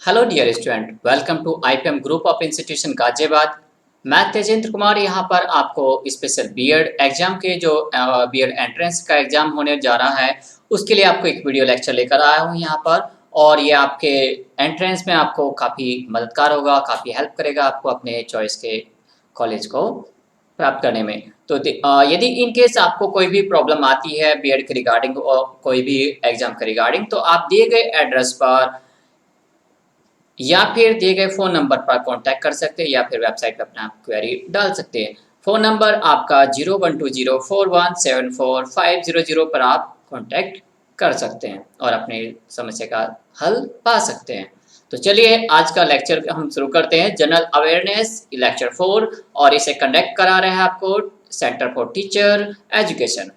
Hello dear student, welcome to IPM group of institution Ghaziabad. मैं तेजेंद्र कुमार यहाँ पर आपको स्पेशल बीएड एग्जाम के जो बीएड एंट्रेंस का एग्जाम होने जा रहा है उसके लिए आपको एक वीडियो लेक्चर लेकर आया हूँ यहाँ पर। और ये आपके एंट्रेंस में आपको काफ़ी मददगार होगा, काफ़ी हेल्प करेगा आपको अपने चॉइस के कॉलेज को प्राप्त करने में। तो यदि इन केस आपको कोई भी प्रॉब्लम आती है बीएड के रिगार्डिंग और कोई भी एग्जाम के रिगार्डिंग, तो आप दिए गए एड्रेस पर या फिर दिए गए फ़ोन नंबर पर कांटेक्ट कर सकते हैं या फिर वेबसाइट पर अपना क्वेरी डाल सकते हैं। फ़ोन नंबर आपका 0120417450 पर आप कांटेक्ट कर सकते हैं और अपनी समस्या का हल पा सकते हैं। तो चलिए आज का लेक्चर हम शुरू करते हैं। जनरल अवेयरनेस लेक्चर 4 और इसे कंडक्ट करा रहे हैं आपको सेंटर फॉर टीचर एजुकेशन।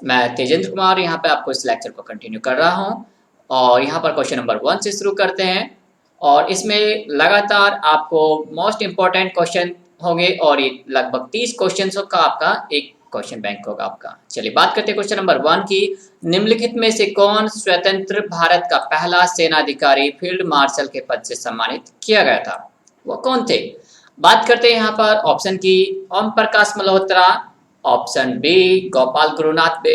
मैं तेजेंद्र कुमार यहाँ पे आपको इस लेक्चर को कंटिन्यू कर रहा हूँ और यहाँ पर क्वेश्चन नंबर 1 से शुरू करते हैं। और इसमें लगातार आपको मोस्ट इम्पॉर्टेंट क्वेश्चन होंगे और ये लगभग 30 क्वेश्चन का आपका एक क्वेश्चन बैंक होगा आपका। चलिए बात करते हैं क्वेश्चन नंबर 1 की। निम्नलिखित में से कौन स्वतंत्र भारत का पहला सेनाधिकारी फील्ड मार्शल के पद से सम्मानित किया गया था? वो कौन थे? बात करते हैं यहाँ पर ऑप्शन की। Om Prakash Malhotra, option B Gopal Gurunath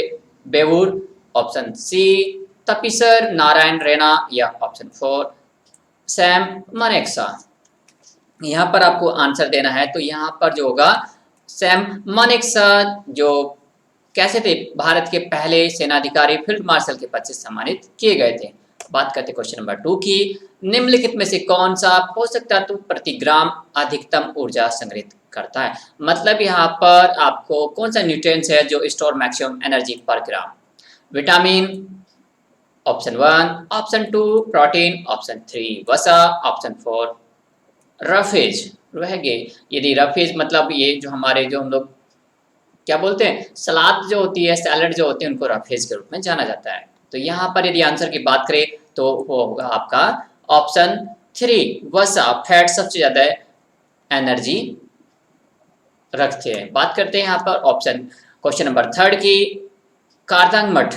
Bewoor, option C Tapishwar Narain Raina या ऑप्शन 4 सैम मानेकशॉ। यहाँ पर आपको आंसर देना है, तो यहाँ पर जो होगा सैम मानेकशॉ जो कैसे थे भारत के पहले सेनाधिकारी फील्ड मार्शल के पद से सम्मानित किए गए थे। बात करते क्वेश्चन नंबर 2 की। निम्नलिखित में से कौन सा पोषक तत्व प्रति ग्राम अधिकतम ऊर्जा संग्रहित करता है? मतलब यहाँ पर आपको कौन सा न्यूट्रिएंट्स है जो store maximum energy per gram? Vitamin, option 1, option 2 protein, option 3 वसा, ऑप्शन 4 रफेज। रहेंगे यदि रफेज मतलब ये जो हमारे जो हम लोग क्या बोलते हैं सलाद जो होती है, सैलड जो होते हैं, उनको रफेज के रूप में जाना जाता है। तो यहाँ पर यदि आंसर की बात करें तो वो होगा आपका ऑप्शन 3 वसा। फैट सबसे ज्यादा एनर्जी रखते हैं। बात करते हैं यहाँ पर ऑप्शन क्वेश्चन नंबर 3 की। कारदांग मठ,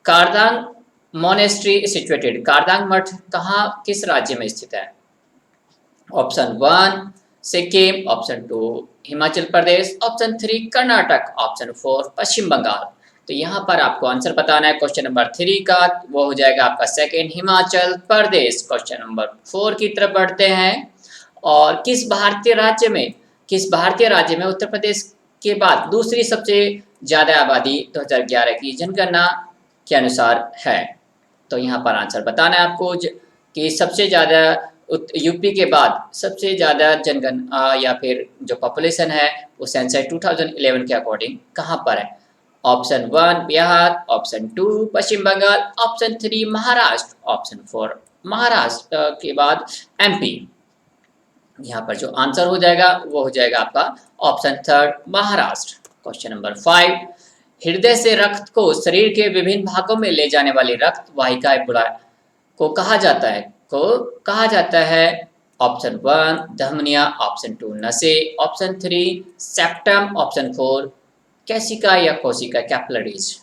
कारदांग मोनेस्ट्री सिचुएटेड, कारदांग मठ कहाँ किस राज्य में स्थित है? Option 1 Sikkim, option 2 Himachal Pradesh, option 3 Karnataka, option 4 पश्चिम बंगाल। तो यहाँ पर आपको आंसर बताना है क्वेश्चन नंबर 3 का, वो हो जाएगा आपका second Himachal Pradesh. Question number 4 की तरफ बढ़ते हैं। और किस भारतीय राज्य में उत्तर प्रदेश के बाद दूसरी सबसे ज्यादा आबादी 2011 की जनगणना के अनुसार है? तो यहाँ पर आंसर बताना है आपको कि सबसे ज़्यादा यूपी के बाद सबसे ज़्यादा जनगणना या फिर जो पॉपुलेशन है वो सेंसस 2011 के अकॉर्डिंग कहाँ पर है? ऑप्शन 1 बिहार, ऑप्शन 2 पश्चिम बंगाल, ऑप्शन 3 महाराष्ट्र, ऑप्शन 4 महाराष्ट्र के बाद एमपी। यहाँ पर जो आंसर हो जाएगा वो हो जाएगा आपका ऑप्शन 3 महाराष्ट्र। Question number 5। हृदय से रक्त को शरीर के विभिन्न भागों में ले जाने वाली रक्त वाहिका को कहा जाता है? ऑप्शन 1 धमनिया, ऑप्शन 2 नसें, ऑप्शन 3 सेप्टम, ऑप्शन 4 कैसिका या कोशिका कैपिलरीज।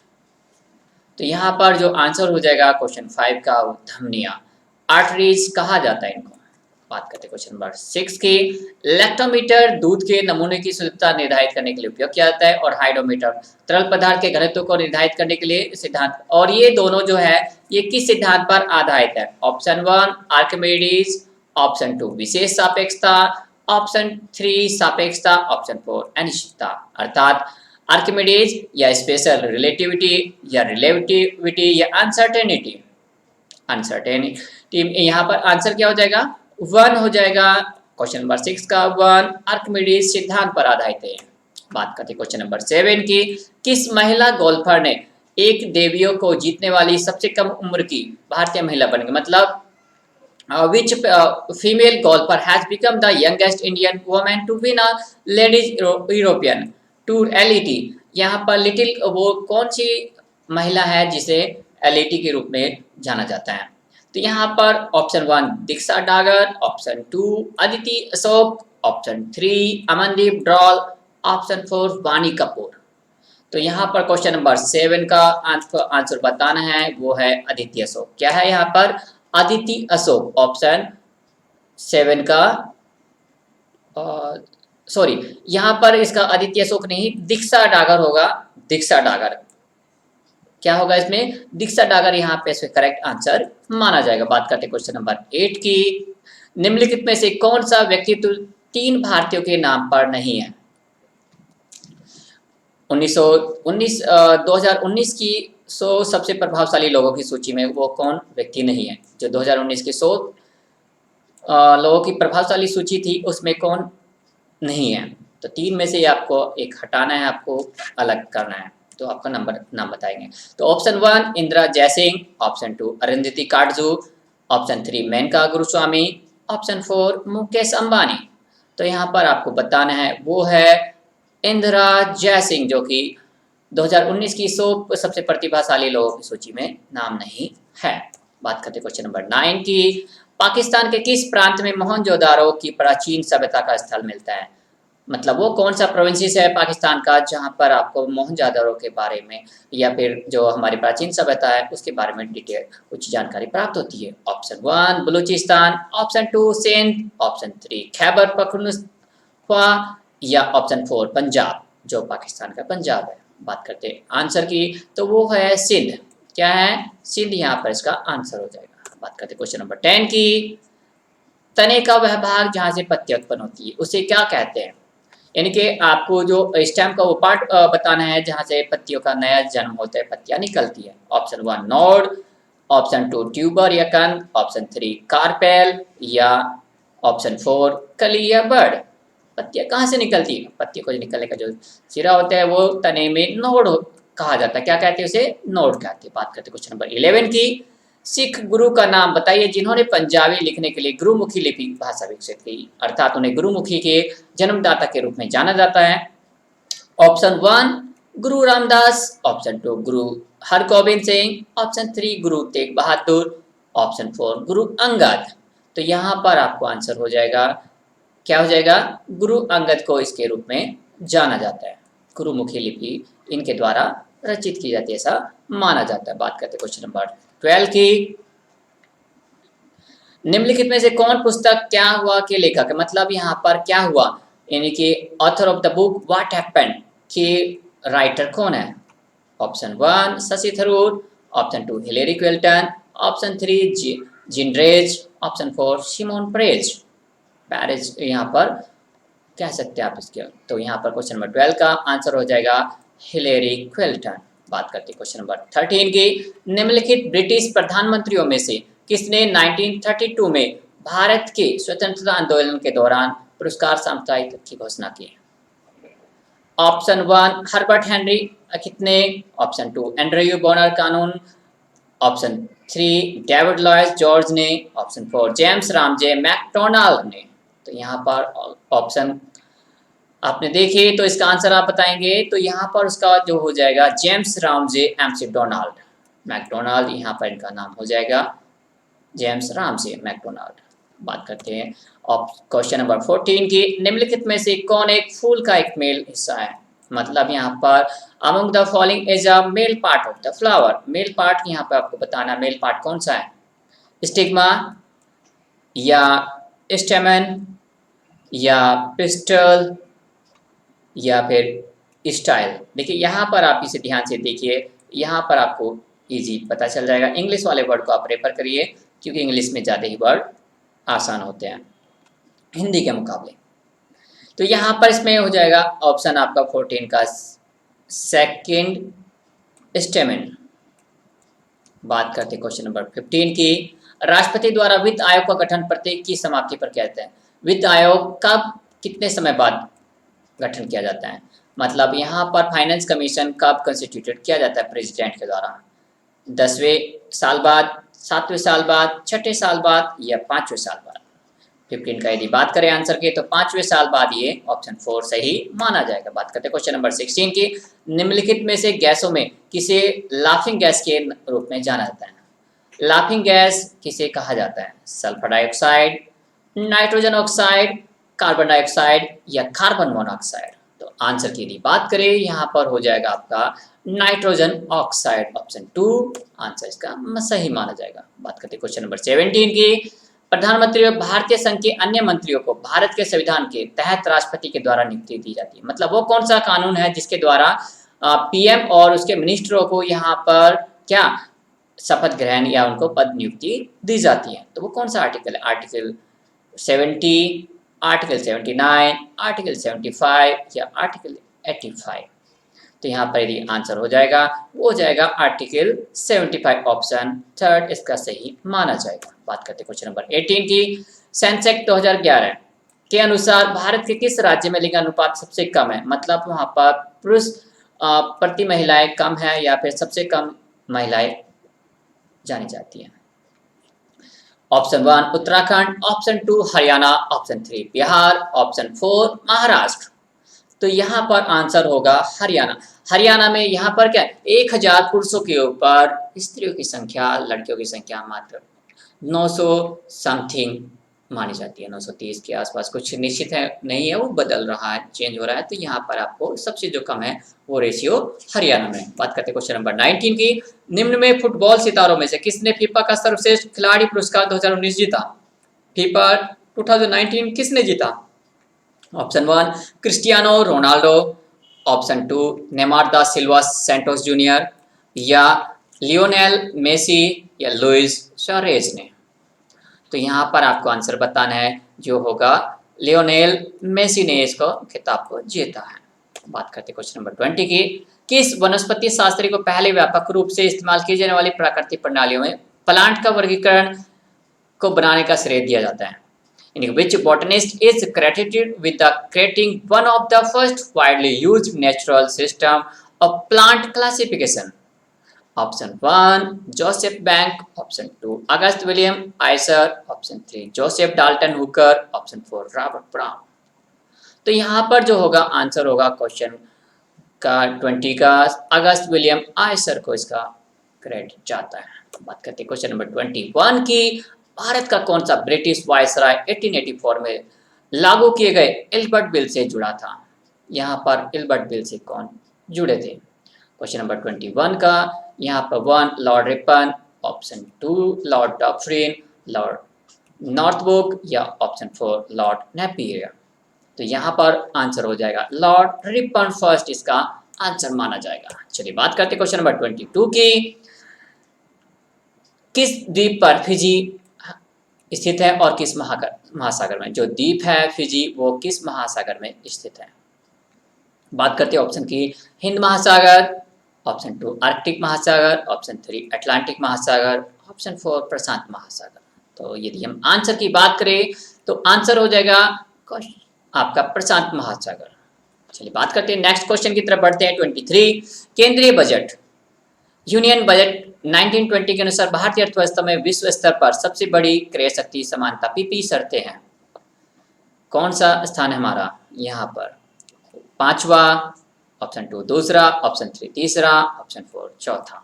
तो यहाँ पर जो आंसर हो जाएगा क्वेश्चन 5 का धमनिया, आर्टरीज कहा जाता है इनको। बात करते हैं क्वेश्चन नंबर 6 की। लैक्टोमीटर दूध के नमूने की शुद्धता निर्धारित करने के लिए उपयोग किया जाता है और हाइड्रोमीटर तरल पदार्थ के घनत्व को निर्धारित करने के लिए सिद्धांत, और ये दोनों जो है ये किस सिद्धांत पर आधारित है? ऑप्शन 1 आर्किमिडीज, ऑप्शन 2 विशेष सापेक्षता, ऑप्शन 3 सापेक्षता, ऑप्शन 4 अनिश्चितता। अर्थात आर्किमिडीज या स्पेशल रिलेटिविटी या रिलेटिविटी या अनसर्टेनिटी। यहाँ पर आंसर क्या हो जाएगा? 1 हो जाएगा। क्वेश्चन नंबर 6 का 1 आर्किमिडीज सिद्धांत पर आधारित है। बात करते हैं क्वेश्चन नंबर 7 की। किस महिला गोल्फर ने एक देवियों को जीतने वाली सबसे कम उम्र की भारतीय महिला बन गई? मतलब which female golfer has become the youngest Indian woman to win a ladies European Tour LET? यहाँ पर लिटिल वो कौन सी महिला है जिसे LET के रूप में जाना जाता है? तो यहाँ पर option 1 Diksha Dagar, option 2 Aditi Ashok, option 3 Amandeep Drall, option 4 Vani Kapoor. तो यहाँ पर क्वेश्चन नंबर 7 का आंसर बताना है, वो है अदिति अशोक। क्या है यहाँ पर? अदिति अशोक ऑप्शन 7 का सॉरी, यहाँ पर इसका आदित्य अशोक नहीं, दीक्षा डागर होगा। दीक्षा डागर क्या होगा इसमें, दीक्षा डागर यहाँ पे इसमें करेक्ट आंसर माना जाएगा। बात करते हैं क्वेश्चन नंबर 8 की। निम्नलिखित में से कौन सा व्यक्तित्व 3 भारतीयों के नाम पर नहीं है? 2019 की 100 सबसे प्रभावशाली लोगों की सूची में वो कौन व्यक्ति नहीं है? जो 2019 की 100 लोगों की प्रभावशाली सूची थी उसमें कौन नहीं है? तो 3 में से आपको एक हटाना है, आपको अलग करना है, तो आपका नाम बताएंगे। तो option 1 Indira Jaising, option 2 Arundhati Katju, option 3 Menaka Guruswamy, option 4 Mukesh Ambani. तो यहाँ पर आपको बताना है वो है इंदिरा जयसिंह, जो कि 2019 की 100 सबसे प्रतिभाशाली लोगों की सूची में नाम नहीं है। बात करते क्वेश्चन नंबर 9 की। पाकिस्तान के किस प्रांत में मोहनजोदारो की प्राचीन सभ्यता का स्थल मिलता है? मतलब वो कौन सा प्रोविंस है पाकिस्तान का जहां पर आपको मोहनजोदारो के बारे में या फिर जो हमारी प्राचीन सभ्यता है उसके बारे में डिटेल कुछ जानकारी प्राप्त होती है? Option 1 Balochistan, option 2 Sindh, option 3 Khyber Pakhtunkhwa या ऑप्शन 4 पंजाब, जो पाकिस्तान का पंजाब है। बात करते हैं आंसर की, तो वो है सिंध। क्या है? सिंध यहाँ पर इसका आंसर हो जाएगा। बात करते हैं क्वेश्चन नंबर 10 की। तने का वह भाग जहाँ से पत्तियां उत्पन्न होती है उसे क्या कहते हैं? यानी कि आपको जो स्टेम का वो पार्ट बताना है जहाँ से पत्तियों का नया जन्म होता है, पत्तियां निकलती है। ऑप्शन 1 नोड, ऑप्शन 2 ट्यूबर या कंद, ऑप्शन 3 कार्पेल या ऑप्शन 4 कली या बर्ड। पत्तियां कहाँ से निकलती है? पत्तियों को निकलने का जो सिरा होता है वो तने में नोड कहा जाता है। क्या कहते हैं उसे? नोड कहते हैं। बात करते हैं क्वेश्चन नंबर 11 की। सिख गुरु का नाम बताइए जिन्होंने पंजाबी लिखने के लिए गुरुमुखी लिपि भाषा विकसित की, अर्थात उन्हें गुरुमुखी के जन्मदाता के रूप में जाना जाता है। ऑप्शन 1 गुरु रामदास, ऑप्शन 2 गुरु हरगोबिंद सिंह, ऑप्शन 3 गुरु तेग बहादुर, ऑप्शन 4 गुरु अंगद। तो यहाँ पर आपको आंसर हो जाएगा, क्या हो जाएगा? गुरु अंगद को इसके रूप में जाना जाता है। गुरुमुखी लिपि इनके द्वारा रचित की जाती है ऐसा माना जाता है। बात करते हैं क्वेश्चन नंबर 12 की। निम्नलिखित में से कौन पुस्तक क्या हुआ के लेखक है? मतलब यहाँ पर क्या हुआ यानी कि author of the book what happened के राइटर कौन है? Option 1 Shashi Tharoor, option 2 Hillary Clinton, option 3 जिनरेज, ऑप्शन 4 सिमोन पेरेज। पेरेज यहाँ पर कह सकते हैं आप इसके। तो यहाँ पर क्वेश्चन नंबर 12 का आंसर हो जाएगा हिलेरी क्विल्टन। बात करते हैं क्वेश्चन नंबर 13 की। निम्नलिखित ब्रिटिश प्रधानमंत्रियों में से किसने 1932 में भारत के स्वतंत्रता आंदोलन के दौरान पुरस्कार साम्राज्य की घोषणा की? ऑप्शन 1 हर्बर्ट हेनरी कितने, ऑप्शन 2 एंड्रयू बोनर कानून, ऑप्शन 3 डेविड लॉयड जॉर्ज ने, ऑप्शन 4 जेम्स रामजे मैकडोनाल्ड ने। तो यहाँ पर ऑप्शन आपने देखे तो इसका आंसर आप बताएंगे, तो यहाँ पर उसका जो हो जाएगा जेम्स रामजे मैकडोनाल्ड। मैकडोनाल्ड यहाँ पर इनका नाम हो जाएगा जेम्स रामजे मैकडोनाल्ड। बात करते हैं क्वेश्चन नंबर 14 की। निम्नलिखित में से कौन एक फूल का एक मेल हिस्सा है? मतलब यहाँ पर among the following is a male part of the flower. Male part यहाँ पर आपको बताना मेल पार्ट कौन सा है? स्टिग्मा या स्टेमन या पिस्टल या फिर स्टाइल। देखिए यहाँ पर आप इसे ध्यान से देखिए, यहाँ पर आपको इजी पता चल जाएगा। इंग्लिश वाले वर्ड को आप रेफर करिए क्योंकि इंग्लिश में ज़्यादा ही वर्ड आसान होते हैं हिंदी के मुकाबले। तो यहाँ पर इसमें हो जाएगा ऑप्शन आपका 14 का सेकंड स्टेमन। बात करते क्वेश्चन नंबर 15 की। राष्ट्रपति द्वारा वित्त आयोग का गठन प्रत्येक की समाप्ति पर किया जाता है। वित्त आयोग कब कितने समय बाद गठन किया जाता है? मतलब यहाँ पर फाइनेंस कमीशन कब कंस्टिट्यूटेड किया जाता है प्रेसिडेंट के द्वारा? 10वें साल बाद, 7वें साल बाद, 6ठे साल बाद या 5वें साल बाद? 15 का यदि बात करें आंसर के तो 5वें साल बाद ये ऑप्शन 4 सही माना जाएगा। बात करते हैं क्वेश्चन नंबर 16 की। निम्नलिखित में से गैसों में किसे लाफिंग गैस के रूप में जाना जाता है? लाफिंग गैस किसे कहा जाता है? Sulphur dioxide, nitrogen oxide, carbon dioxide या कार्बन मोनोऑक्साइड? तो आंसर की यदि बात करें यहाँ पर हो जाएगा आपका नाइट्रोजन ऑक्साइड। ऑप्शन 2 आंसर इसका सही माना जाएगा। बात करते हैं क्वेश्चन नंबर 17 की। प्रधानमंत्री और भारतीय संघ के अन्य मंत्रियों को भारत के संविधान के तहत राष्ट्रपति के द्वारा नियुक्ति दी जाती है। मतलब वो कौन सा कानून है जिसके द्वारा पीएम और उसके मिनिस्टरों को यहाँ पर क्या शपथ ग्रहण या उनको पद नियुक्ति दी जाती है। तो वो कौन सा आर्टिकल है? आर्टिकल 70, आर्टिकल 79, आर्टिकल 75 या आर्टिकल 85। तो यहाँ पर यदि आंसर हो जाएगा वो हो जाएगा आर्टिकल 75 ऑप्शन थर्ड इसका सही माना जाएगा। बात करते हैं क्वेश्चन नंबर 18 की। सेंसेक्स 2011 के अनुसार भारत के किस राज्य में लिंग अनुपात सबसे कम है? मतलब वहाँ पर पुरुष प्रति महिलाएं कम है या फिर सबसे कम महिलाएं जानी जाती हैं। Option 1 Uttarakhand, option 2 Haryana, option 3 Bihar, option 4 Maharashtra. तो यहाँ पर आंसर होगा हरियाणा। हरियाणा में यहाँ पर क्या 1000 पुरुषों के ऊपर स्त्रियों की संख्या, लड़कियों की संख्या मात्र 900 समथिंग मानी जाती है। 930 के आसपास, कुछ निश्चित है नहीं है, वो बदल रहा है, चेंज हो रहा है। तो यहाँ पर आपको सबसे जो कम है वो रेशियो हरियाणा में। बात करते हैं क्वेश्चन नंबर 19 की। निम्न में फुटबॉल सितारों में से किसने फीफा का सर्वश्रेष्ठ खिलाड़ी पुरस्कार 2019 जीता? फीफा 2019 किसने जीता? Option 1 Cristiano Ronaldo, option 2 Neymar दा सिल्वा सैंटोस जूनियर, या लियोनेल मेसी या लुइस सुआरेज ने। तो यहाँ पर आपको आंसर बताना है, जो होगा लियोनेल मेसी ने इसको खिताब को जीता है। बात करते हैं क्वेश्चन नंबर 20 की। किस वनस्पति शास्त्री को पहले व्यापक रूप से इस्तेमाल की जाने वाली प्राकृतिक प्रणालियों में प्लांट का वर्गीकरण को बनाने का श्रेय दिया जाता है? In which botanist is credited with the creating one of the first widely used natural system of plant classification? Option 1 Joseph Bank, Option 2 August William Eiser, Option 3 Joseph Dalton Hooker, Option 4 Robert Brown। तो यहाँ पर जो होगा answer होगा question का 20 का अगस्त William Eicher को इसका क्रेडिट जाता है। बात करते हैं क्वेश्चन नंबर 21 की। भारत का कौन सा ब्रिटिश वायसराय 1884 में लागू किए गए इल्बर्ट बिल से जुड़ा था? यहाँ पर इल्बर्ट बिल से कौन जुड़े थे? क्वेश्चन नंबर 21 का यहाँ पर 1 Lord Ripon, option 2 Lord Dufferin, Lord Northbrook या ऑप्शन 4 लॉर्ड नेपियर। तो यहाँ पर आंसर हो जाएगा लॉर्ड रिपन फर्स्ट इसका आंसर माना जाएगा। चलिए बात करते हैं क्वेश्चन नंबर 22 की। किस द्वीप पर फिजी स्थित है और किस महासागर में? जो द्वीप है फिजी वो किस महासागर में स्थित है? बात करते हैं ऑप्शन की। हिंद महासागर, ऑप्शन 2 आर्कटिक महासागर, ऑप्शन 3 अटलांटिक महासागर, ऑप्शन 4 प्रशांत महासागर। तो यदि हम आंसर की बात करें तो आंसर हो जाएगा आपका प्रशांत महासागर। चलिए बात करते हैं नेक्स्ट क्वेश्चन की तरफ बढ़ते हैं। 23 केंद्रीय बजट यूनियन बजट 1920 के अनुसार भारतीय अर्थव्यवस्था में विश्व स्तर पर सबसे बड़ी क्रय शक्ति समानता पीपी शर्तें हैं। कौन सा स्थान है हमारा यहाँ पर? 5वां, ऑप्शन 2 दूसरा, ऑप्शन 3 तीसरा, ऑप्शन 4 चौथा।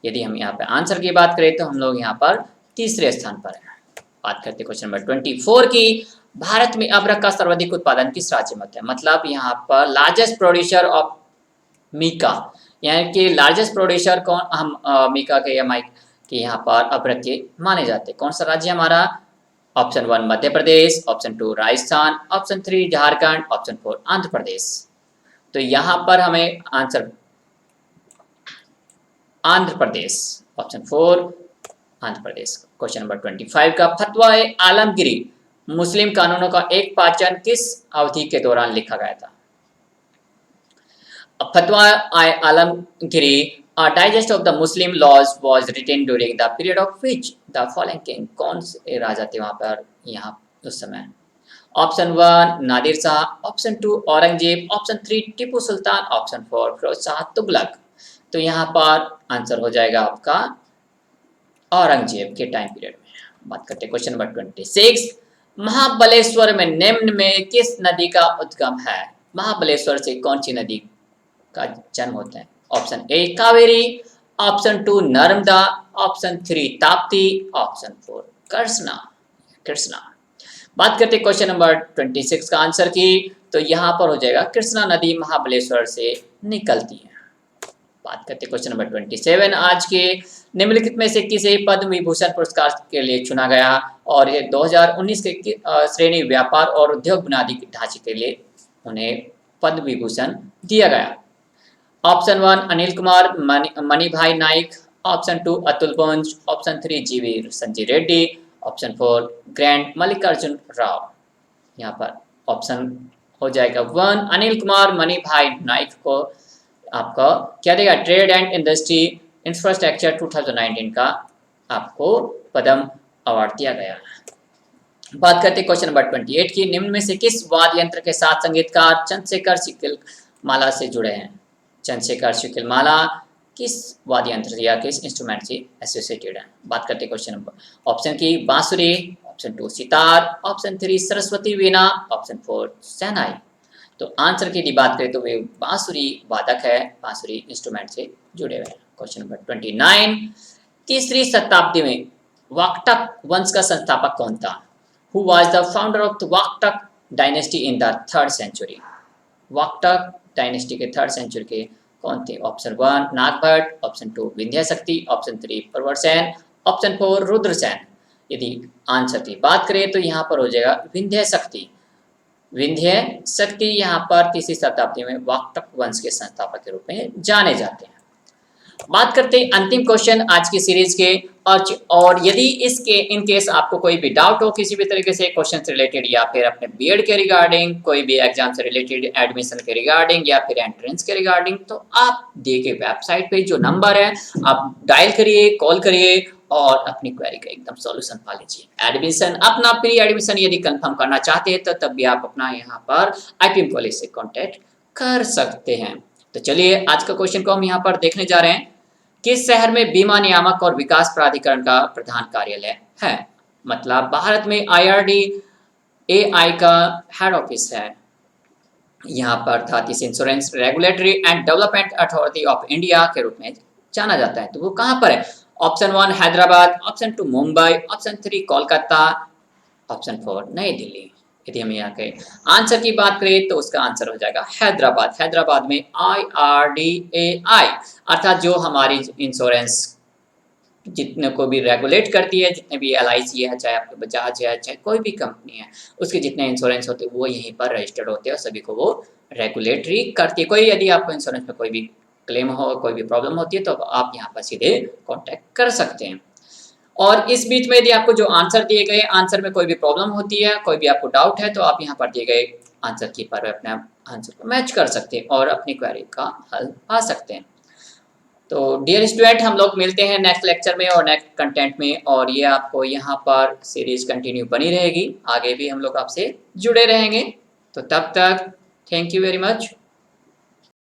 यदि हम यहाँ पे आंसर की बात करें तो हम लोग यहाँ पर तीसरे स्थान पर हैं। बात करते हैं क्वेश्चन नंबर 24 की। भारत में अदरक का सर्वाधिक उत्पादन किस राज्य में होता है? मतलब यहाँ पर लार्जेस्ट प्रोड्यूसर ऑफ मीका, यानी कि लार्जेस्ट प्रोड्यूसर कौन हम मीका के या माइक के यहाँ पर अदरक के माने जाते हैं। कौन सा राज्य हमारा? Option 1 Madhya Pradesh, option 2 Rajasthan, option 3 Jharkhand, option 4 Andhra Pradesh. तो यहाँ पर हमें answer Andhra Pradesh, option 4 Andhra Pradesh. Question number 25 का। फतवा आलमगिरी मुस्लिम कानूनों का एक पाचन किस अवधि के दौरान लिखा गया था? Fatawa Alamgiri digest of the Muslim laws was written during the period of which the following king? कौन से राजा थे वहां पर यहाँ उस समय? Option 1 Nadir Shah, option 2 Aurangzeb, option 3 Tipu Sultan, option 4 Firoz Shah Tughlaq. तो यहाँ पर आंसर हो जाएगा आपका औरंगजेब के टाइम पीरियड में। बात करते हैं क्वेश्चन नंबर 26। महाबलेश्वर में निम्न में किस नदी का उद्गम है? महाबलेश्वर से कौन सी नदी का जन्म होता है? Option A Kaveri, option 2 Narmada, option 3 Tapti, option 4 Krishna. बात करते हैं क्वेश्चन नंबर 26 का आंसर की। तो यहाँ पर हो जाएगा कृष्णा नदी महाबलेश्वर से निकलती है। बात करते हैं क्वेश्चन नंबर 27 आज के। निम्नलिखित में से किसे पद्म विभूषण पुरस्कार के लिए चुना गया? और ये 2019 के श्रेणी व्यापार और उद्योग बुनियादी ढांचे के लिए उन्हें पद्म विभूषण दिया गया। ऑप्शन 1 अनिल कुमार मणिभाई नाइक, ऑप्शन 2 अतुल बोंज, option 3 G V Sanjay Reddy, option 4 Grandhi Mallikarjuna Rao. यहाँ पर ऑप्शन हो जाएगा 1 अनिल कुमार मणिभाई नाइक को आपका क्या देगा? ट्रेड एंड इंडस्ट्री इंफ्रास्ट्रक्चर 2019 का आपको पद्म अवार्ड दिया गया। बात करते हैं क्वेश्चन नंबर 28 की। निम्न में से किस वाद्य यंत्र के साथ संगीतकार चंद्रशेखर सिकल माला से जुड़े हैं? चंद्रशेखर सिकल माला किस वाद्य यंत्र या किस इंस्ट्रूमेंट से एसोसिएटेड है? बात करते हैं क्वेश्चन नंबर ऑप्शन की बांसुरी, ऑप्शन 2 सितार, ऑप्शन 3 सरस्वती वीणा, ऑप्शन 4 शहनाई। तो आंसर की यदि बात करें तो वे बांसुरी वादक है, बांसुरी इंस्ट्रूमेंट से जुड़े हुए हैं। क्वेश्चन नंबर 29 तीसरी शताब्दी में वाकटक वंश का संस्थापक कौन था? Who was the founder of the Waktak dynasty in the 3rd century? Vakataka dynasty के 3rd सेंचुरी के कौन थे? ऑप्शन 1 नागभट्ट, ऑप्शन 2 विंध्य शक्ति, ऑप्शन 3 प्रवरसेन, ऑप्शन 4 रुद्रसेन। यदि आंसर की बात करें तो यहाँ पर हो जाएगा विंध्य शक्ति। विंध्य शक्ति यहाँ पर तीसरी शताब्दी में वाकटक वंश के संस्थापक के रूप में जाने जाते हैं। बात करते हैं अंतिम क्वेश्चन आज की सीरीज के। और यदि इसके इन केस आपको कोई भी डाउट हो किसी भी तरीके से क्वेश्चन से रिलेटेड या फिर अपने बीएड के रिगार्डिंग, कोई भी एग्जाम से रिलेटेड एडमिशन के रिगार्डिंग या फिर एंट्रेंस के रिगार्डिंग, तो आप दिए गए वेबसाइट पे जो नंबर है आप डायल करिए, कॉल करिए और अपनी क्वेरी का एकदम सॉल्यूशन पा लीजिए। एडमिशन अपना प्री एडमिशन यदि कंफर्म करना चाहते हैं तो तब भी आप अपना यहाँ पर आईपीएम कॉलेज से कॉन्टेक्ट कर सकते हैं। तो चलिए आज का क्वेश्चन को हम यहाँ पर देखने जा रहे हैं। किस शहर में बीमा नियामक और विकास प्राधिकरण का प्रधान कार्यालय है? मतलब भारत में IRDAI का हेड ऑफिस है यहाँ पर, अर्थात इस insurance regulatory and development authority of India के रूप में जाना जाता है। तो वो कहाँ पर है? Option 1 Hyderabad, option 2 Mumbai, option 3 Kolkata, option 4 नई दिल्ली। यदि हम यहाँ के आंसर की बात करें तो उसका आंसर हो जाएगा हैदराबाद। हैदराबाद में IRDAI अर्थात जो हमारी इंश्योरेंस जितने को भी रेगुलेट करती है, जितने भी LIC है, चाहे आपके बजाज है, चाहे कोई भी कंपनी है, उसके जितने इंश्योरेंस होते हैं वो यहीं पर रजिस्टर्ड होते हैं और सभी को वो रेगुलेटरी करती है। कोई यदि आपको इंश्योरेंस में कोई भी क्लेम हो, कोई भी प्रॉब्लम होती है तो आप यहाँ पर सीधे कॉन्टैक्ट कर सकते हैं। और इस बीच में यदि आपको जो आंसर दिए गए आंसर में कोई भी प्रॉब्लम होती है, कोई भी आपको डाउट है, तो आप यहाँ पर दिए गए आंसर की पर अपने आंसर को मैच कर सकते हैं और अपनी क्वेरी का हल पा सकते हैं। तो डियर स्टूडेंट, हम लोग मिलते हैं नेक्स्ट लेक्चर में और नेक्स्ट कंटेंट में, और ये आपको यहाँ पर सीरीज कंटिन्यू बनी रहेगी, आगे भी हम लोग आपसे जुड़े रहेंगे। तो तब तक थैंक यू वेरी मच।